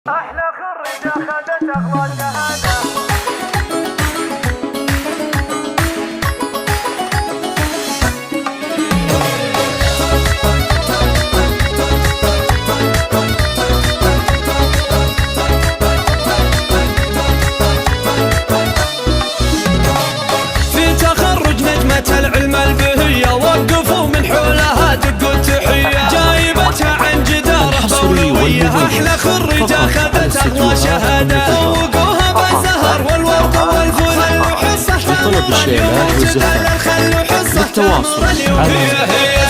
أحلى خريجة أخذت أغلى شهادة. في تخرج نجمة العلم البهية وقفوا من حولها دقوا التحية، جايبتها عن جدارة بولوية. أحلى خريجة أخذت أغلى شهادة، فوقوها بالزهر والورد والفل وحصة تمر اليوم وجدل الخل وحصة تمر اليوم. هي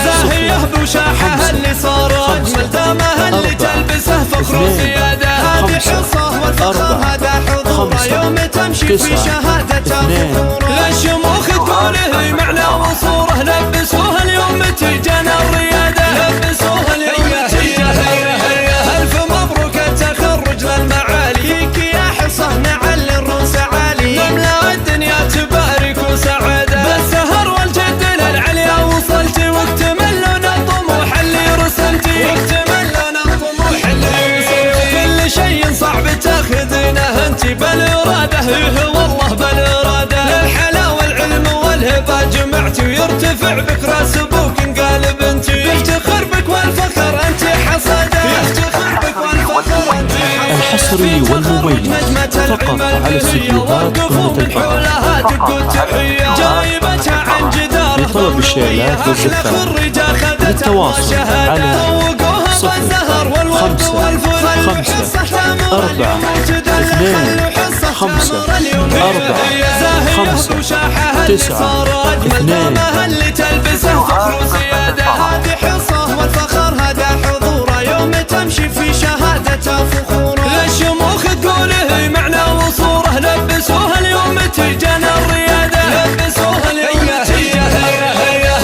زاهية بوشاحها اللي صار أجمل، دامها اللي تلبسه فخر وسيادة. هذه حصة والفخر هذا حضوره، يوم تمشي في شهادة فخوره. للشموخ تقوله معنى وصوره، لبسوها اليوم تيجانا الريادة، لبسوها اليوم تيجانا. ألف مبروك التخرج للمعالي، فيك يا حصة نعلي الروس عالي، نملا الدنيا تبارك وسعادة. بالسهر والجد للعليا وصلتي، واكتملون الطموح اللي رسمتي، واكتملون الطموح اللي رسمتي. كل شيء صعب تاخذينه انتي بالإرادة، والله بالإرادة. للحلا والعلم والهبة جمعتي، ويرتفع بك راس ابوك انقالب انتي. يفتخر بك والفخر انتي حصادة، يفتخر بك والفخر انتي حصادة. الحصري والمميز فقط على استديوهات قناة الفن. جايبتها عن جدار لطلب الشيلات والزفاف للتواصل على 054454549 اللي تلبسه فخر وزيادة. هذه حصة والفخر هذا حضوره، يوم تمشي في شهادة فخوره. للشموخ تقوله معنى وصوره، لبسوها اليوم تيجانا الريادة، لبسوها اليوم تيجانا.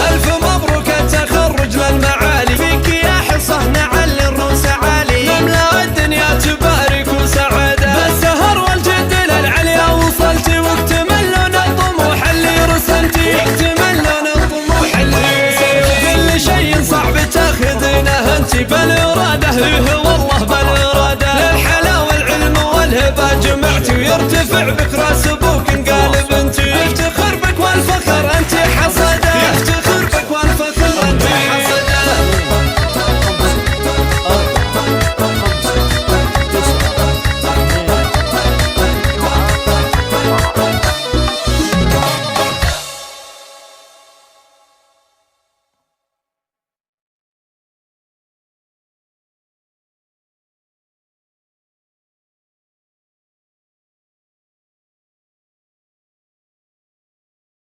ألف مبروك التخرج للمعالي، فيك يا حصة نعلي الروس عالي، نملا الدنيا تبارك وسعادة. بالسهر والجد للعليا وصلتي، واكتملون الطموح اللي رسمتي، واكتملون الطموح اللي رسمتي. كل شيء صعب تاخذينه انتي بالإرادة، والله بالإرادة. للحلا والعلم والهبة جمعتي، ويرتفع بك راس